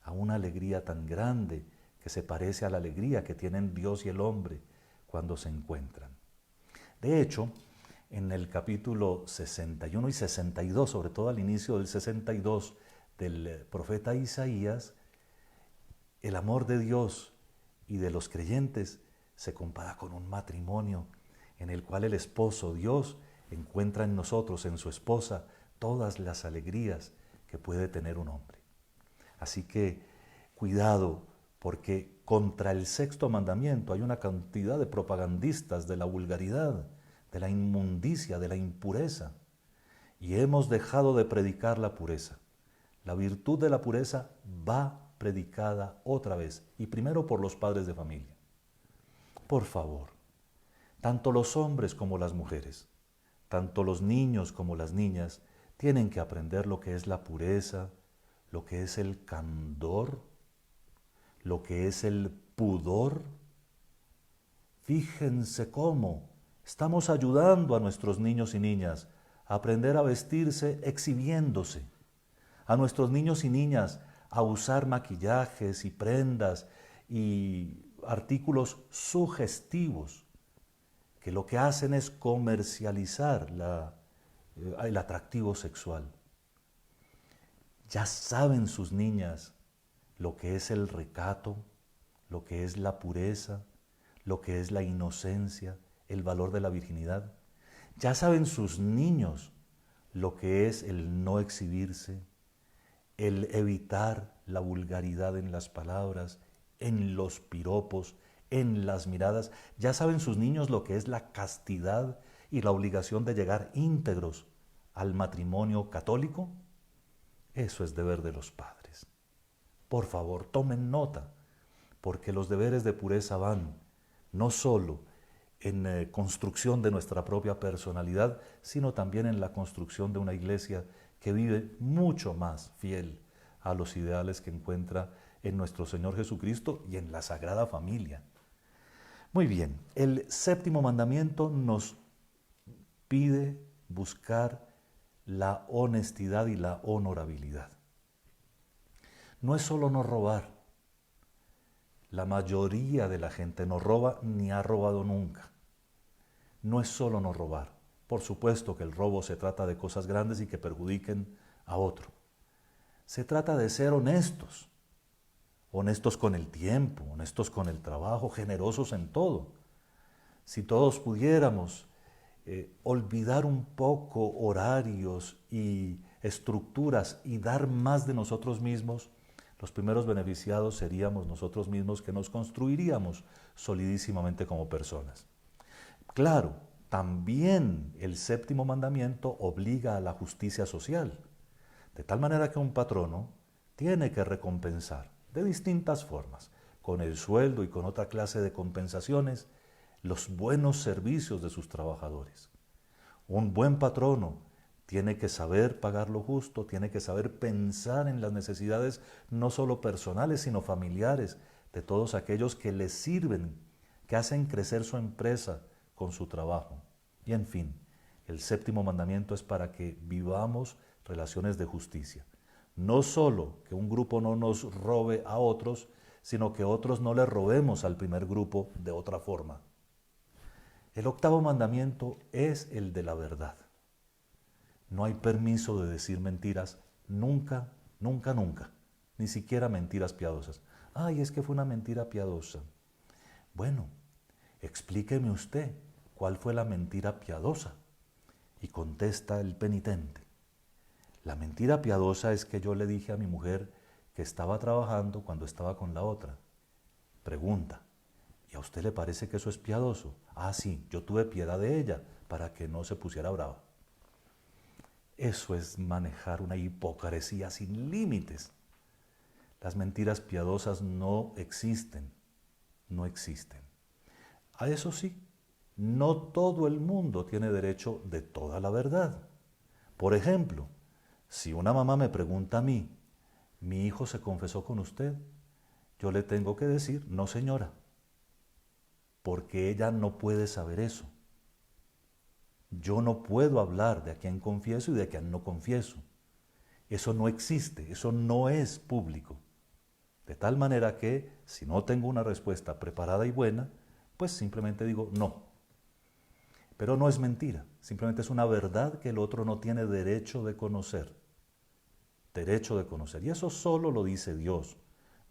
a una alegría tan grande que se parece a la alegría que tienen Dios y el hombre cuando se encuentran. De hecho, en el capítulo 61 y 62, sobre todo al inicio del 62 del profeta Isaías, el amor de Dios y de los creyentes se compara con un matrimonio en el cual el esposo, Dios, encuentra en nosotros, en su esposa, todas las alegrías que puede tener un hombre. Así que cuidado, porque contra el sexto mandamiento hay una cantidad de propagandistas de la vulgaridad, de la inmundicia, de la impureza. Y hemos dejado de predicar la pureza. La virtud de la pureza va predicada otra vez, y primero por los padres de familia. Por favor, tanto los hombres como las mujeres, tanto los niños como las niñas, tienen que aprender lo que es la pureza, lo que es el candor, lo que es el pudor. Fíjense cómo estamos ayudando a nuestros niños y niñas a aprender a vestirse exhibiéndose, a nuestros niños y niñas a usar maquillajes y prendas y artículos sugestivos que lo que hacen es comercializar el atractivo sexual. Ya saben sus niñas lo que es el recato, lo que es la pureza, lo que es la inocencia, el valor de la virginidad. Ya saben sus niños lo que es el no exhibirse, el evitar la vulgaridad en las palabras, en los piropos, en las miradas. Ya saben sus niños lo que es la castidad y la obligación de llegar íntegros al matrimonio católico. Eso es deber de los padres. Por favor, tomen nota, porque los deberes de pureza van no solo en construcción de nuestra propia personalidad, sino también en la construcción de una iglesia que vive mucho más fiel a los ideales que encuentra en nuestro Señor Jesucristo y en la Sagrada Familia. Muy bien, el séptimo mandamiento nos pide buscar la honestidad y la honorabilidad. No es solo no robar. La mayoría de la gente no roba ni ha robado nunca. No es solo no robar. Por supuesto que el robo se trata de cosas grandes y que perjudiquen a otro. Se trata de ser honestos. Honestos con el tiempo, honestos con el trabajo, generosos en todo. Si todos pudiéramos olvidar un poco horarios y estructuras y dar más de nosotros mismos, los primeros beneficiados seríamos nosotros mismos, que nos construiríamos solidísimamente como personas. Claro, también el séptimo mandamiento obliga a la justicia social, de tal manera que un patrono tiene que recompensar de distintas formas, con el sueldo y con otra clase de compensaciones, los buenos servicios de sus trabajadores. Un buen patrono tiene que saber pagar lo justo, tiene que saber pensar en las necesidades no solo personales, sino familiares de todos aquellos que les sirven, que hacen crecer su empresa con su trabajo. Y en fin, el séptimo mandamiento es para que vivamos relaciones de justicia. No solo que un grupo no nos robe a otros, sino que otros no le robemos al primer grupo de otra forma. El octavo mandamiento es el de la verdad. No hay permiso de decir mentiras nunca, nunca, nunca. Ni siquiera mentiras piadosas. Ay, es que fue una mentira piadosa. Bueno, explíqueme usted cuál fue la mentira piadosa. Y contesta el penitente. La mentira piadosa es que yo le dije a mi mujer que estaba trabajando cuando estaba con la otra. Pregunta. ¿Y a usted le parece que eso es piadoso? Ah, sí, yo tuve piedad de ella para que no se pusiera brava. Eso es manejar una hipocresía sin límites. Las mentiras piadosas no existen, no existen. A eso sí, no todo el mundo tiene derecho de toda la verdad. Por ejemplo, si una mamá me pregunta a mí, ¿mi hijo se confesó con usted? Yo le tengo que decir, no señora, porque ella no puede saber eso. Yo no puedo hablar de a quién confieso y de a quién no confieso. Eso no existe, eso no es público. De tal manera que, si no tengo una respuesta preparada y buena, pues simplemente digo no. Pero no es mentira, simplemente es una verdad que el otro no tiene derecho de conocer. Derecho de conocer. Y eso solo lo dice Dios.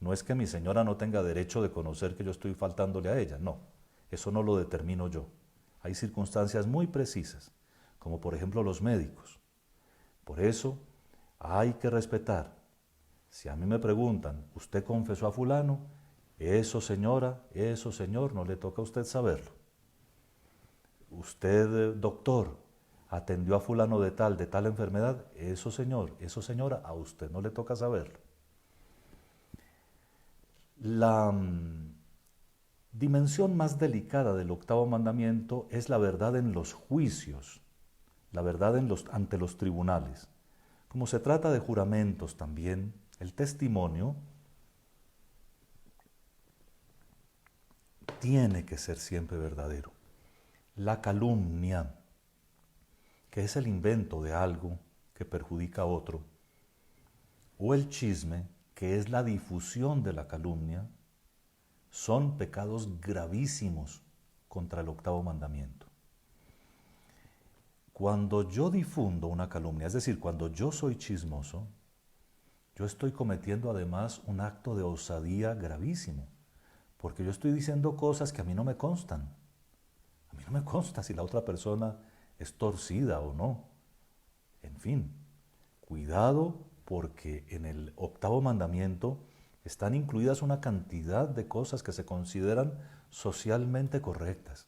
No es que mi señora no tenga derecho de conocer que yo estoy faltándole a ella, no. Eso no lo determino yo. Hay circunstancias muy precisas, como por ejemplo los médicos. Por eso hay que respetar. Si a mí me preguntan, ¿usted confesó a fulano? Eso señora, eso señor, no le toca a usted saberlo. Usted, doctor, atendió a fulano de tal enfermedad, eso señor, eso señora, a usted no le toca saberlo. La dimensión más delicada del octavo mandamiento es la verdad en los juicios, la verdad ante los tribunales. Como se trata de juramentos también, el testimonio tiene que ser siempre verdadero. La calumnia, que es el invento de algo que perjudica a otro, o el chisme, que es la difusión de la calumnia, son pecados gravísimos contra el octavo mandamiento. Cuando yo difundo una calumnia, es decir, cuando yo soy chismoso, yo estoy cometiendo además un acto de osadía gravísimo, porque yo estoy diciendo cosas que a mí no me constan. A mí no me consta si la otra persona es torcida o no. En fin, cuidado, porque en el octavo mandamiento están incluidas una cantidad de cosas que se consideran socialmente correctas.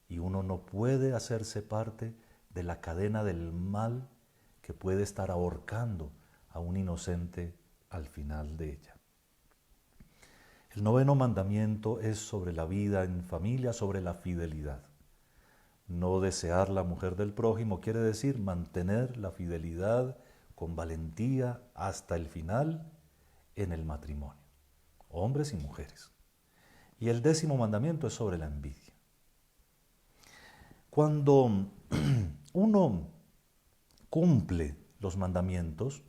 Y uno no puede hacerse parte de la cadena del mal que puede estar ahorcando a un inocente al final de ella. El noveno mandamiento es sobre la vida en familia, sobre la fidelidad. No desear la mujer del prójimo quiere decir mantener la fidelidad con valentía hasta el final en el matrimonio, hombres y mujeres. Y el 10º mandamiento es sobre la envidia. Cuando uno cumple los mandamientos,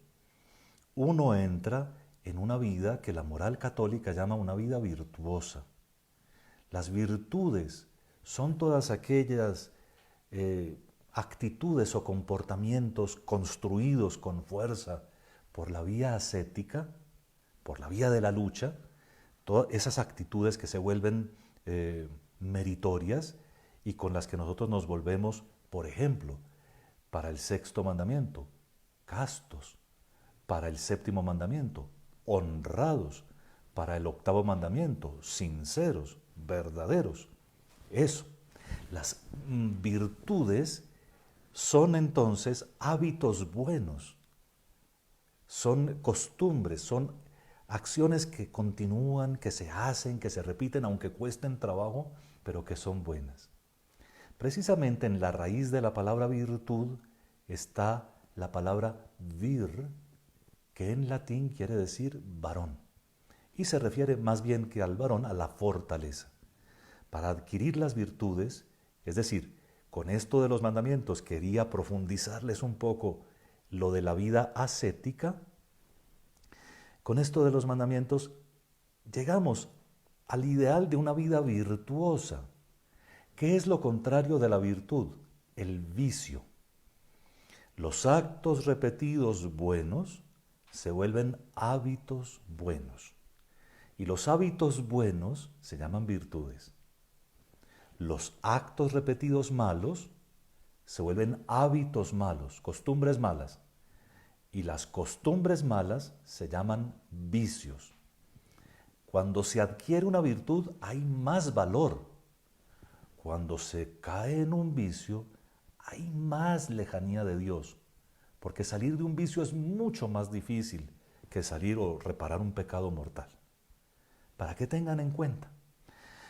uno entra en una vida que la moral católica llama una vida virtuosa. Las virtudes son todas aquellas actitudes o comportamientos construidos con fuerza por la vía ascética, por la vía de la lucha, todas esas actitudes que se vuelven meritorias y con las que nosotros nos volvemos, por ejemplo, para el 6º mandamiento, castos; para el 7º mandamiento, honrados; para el 8º mandamiento, sinceros, verdaderos. Eso. Las virtudes son entonces hábitos buenos, son costumbres, son acciones que continúan, que se hacen, que se repiten, aunque cuesten trabajo, pero que son buenas. Precisamente en la raíz de la palabra virtud está la palabra vir, que en latín quiere decir varón, y se refiere más bien que al varón, a la fortaleza. Para adquirir las virtudes, es decir, con esto de los mandamientos quería profundizarles un poco lo de la vida ascética. Con esto de los mandamientos llegamos al ideal de una vida virtuosa. ¿Qué es lo contrario de la virtud? El vicio. Los actos repetidos buenos se vuelven hábitos buenos. Y los hábitos buenos se llaman virtudes. Los actos repetidos malos se vuelven hábitos malos, costumbres malas. Y las costumbres malas se llaman vicios. Cuando se adquiere una virtud hay más valor. Cuando se cae en un vicio hay más lejanía de Dios. Porque salir de un vicio es mucho más difícil que salir o reparar un pecado mortal. Para que tengan en cuenta.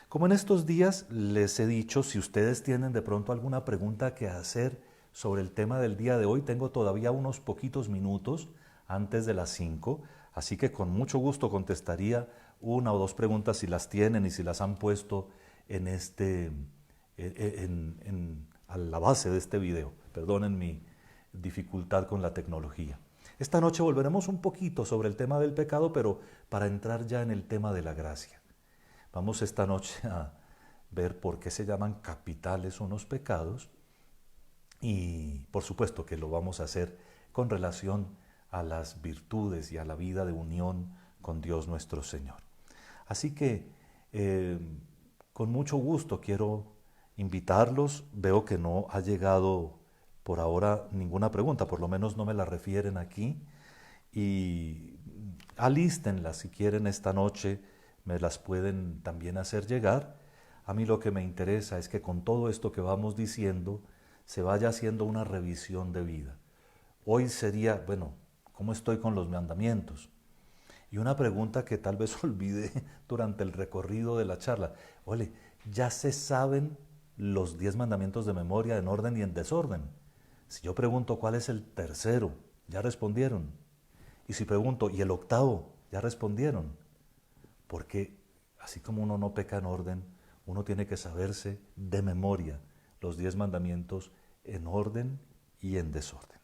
Como en estos días les he dicho, si ustedes tienen de pronto alguna pregunta que hacer sobre el tema del día de hoy, tengo todavía unos poquitos minutos antes de las 5, así que con mucho gusto contestaría una o dos preguntas si las tienen y si las han puesto a la base de este video. Perdonen mi dificultad con la tecnología. Esta noche volveremos un poquito sobre el tema del pecado, pero para entrar ya en el tema de la gracia. Vamos esta noche a ver por qué se llaman capitales unos pecados y por supuesto que lo vamos a hacer con relación a las virtudes y a la vida de unión con Dios nuestro Señor. Así que con mucho gusto quiero invitarlos. Veo que no ha llegado por ahora ninguna pregunta, por lo menos no me la refieren aquí, y alístenlas si quieren esta noche. Me las pueden también hacer llegar. A mí lo que me interesa es que con todo esto que vamos diciendo se vaya haciendo una revisión de vida. Hoy sería, bueno, ¿cómo estoy con los mandamientos? Y una pregunta que tal vez olvidé durante el recorrido de la charla. Oye, ¿ya se saben los 10 mandamientos de memoria en orden y en desorden? Si yo pregunto cuál es el tercero, ya respondieron. Y si pregunto, ¿y el 8º? Ya respondieron. Porque así como uno no peca en orden, uno tiene que saberse de memoria los 10 mandamientos en orden y en desorden.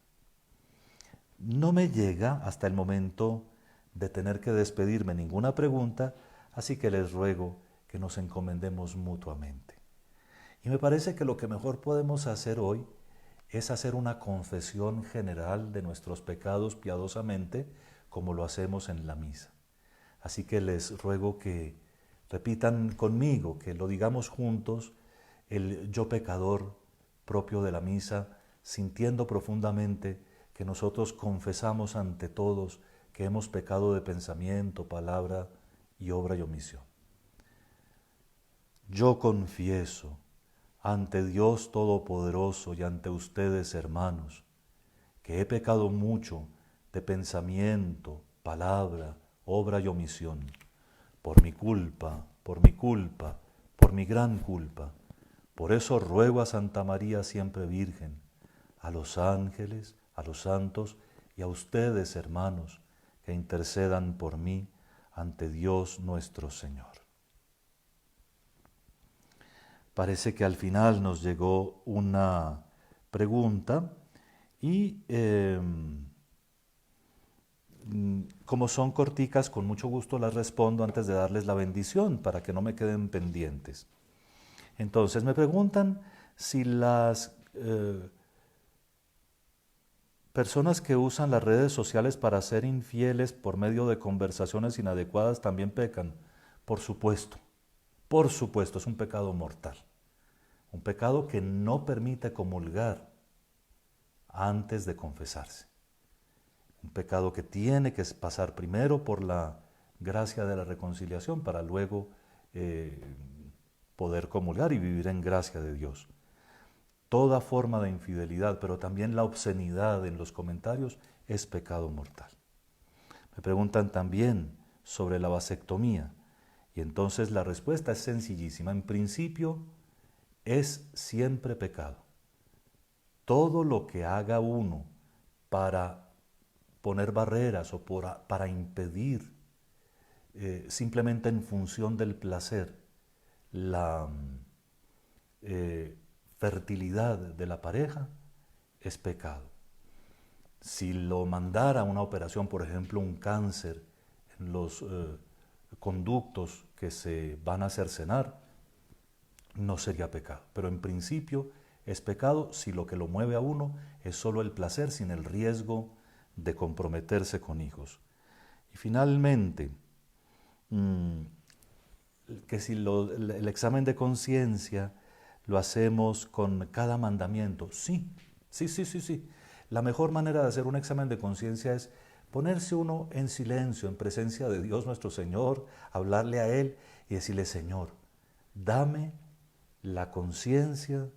No me llega hasta el momento de tener que despedirme ninguna pregunta, así que les ruego que nos encomendemos mutuamente. Y me parece que lo que mejor podemos hacer hoy es hacer una confesión general de nuestros pecados piadosamente, como lo hacemos en la misa. Así que les ruego que repitan conmigo, que lo digamos juntos, el yo pecador propio de la misa, sintiendo profundamente que nosotros confesamos ante todos que hemos pecado de pensamiento, palabra y obra y omisión. Yo confieso ante Dios Todopoderoso y ante ustedes, hermanos, que he pecado mucho de pensamiento, palabra, obra y omisión, por mi culpa, por mi gran culpa. Por eso ruego a Santa María siempre Virgen, a los ángeles, a los santos y a ustedes, hermanos, que intercedan por mí ante Dios nuestro Señor. Parece que al final nos llegó una pregunta y como son corticas, con mucho gusto las respondo antes de darles la bendición para que no me queden pendientes. Entonces me preguntan si las personas que usan las redes sociales para ser infieles por medio de conversaciones inadecuadas también pecan. Por supuesto, es un pecado mortal. Un pecado que no permite comulgar antes de confesarse. Un pecado que tiene que pasar primero por la gracia de la reconciliación para luego poder comulgar y vivir en gracia de Dios. Toda forma de infidelidad, pero también la obscenidad en los comentarios es pecado mortal. Me preguntan también sobre la vasectomía y entonces la respuesta es sencillísima. En principio es siempre pecado. Todo lo que haga uno para poner barreras o para impedir simplemente en función del placer la fertilidad de la pareja es pecado. Si lo mandara a una operación, por ejemplo, un cáncer en los conductos que se van a cercenar, no sería pecado. Pero en principio es pecado si lo que lo mueve a uno es solo el placer sin el riesgo de comprometerse con hijos. Y finalmente, que si el examen de conciencia lo hacemos con cada mandamiento. Sí. La mejor manera de hacer un examen de conciencia es ponerse uno en silencio, en presencia de Dios nuestro Señor, hablarle a Él y decirle: Señor, dame la conciencia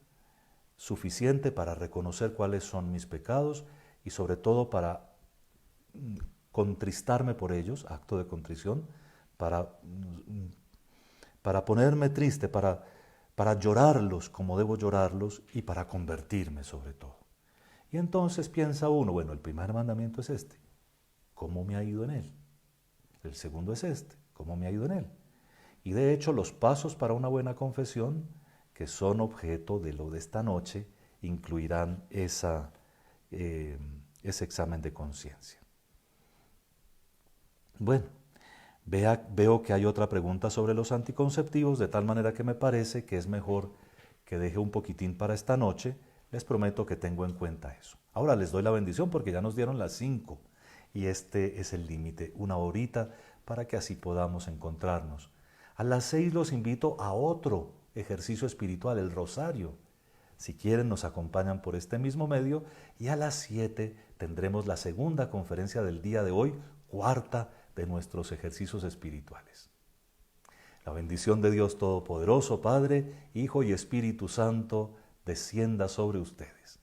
suficiente para reconocer cuáles son mis pecados y sobre todo para contristarme por ellos, acto de contrición, para ponerme triste, para llorarlos como debo llorarlos y para convertirme sobre todo. Y entonces piensa uno, bueno, el primer mandamiento es este, ¿cómo me ha ido en él? El segundo es este, ¿cómo me ha ido en él? Y de hecho los pasos para una buena confesión, que son objeto de lo de esta noche, incluirán ese examen de conciencia. Bueno, veo que hay otra pregunta sobre los anticonceptivos, de tal manera que me parece que es mejor que deje un poquitín para esta noche. Les prometo que tengo en cuenta eso. Ahora les doy la bendición porque ya nos dieron las 5 y este es el límite, 1 horita, para que así podamos encontrarnos. A las 6 los invito a otro ejercicio espiritual, el rosario. Si quieren nos acompañan por este mismo medio y a las 7 tendremos la segunda conferencia del día de hoy, cuarta de nuestros ejercicios espirituales. La bendición de Dios Todopoderoso, Padre, Hijo y Espíritu Santo, descienda sobre ustedes.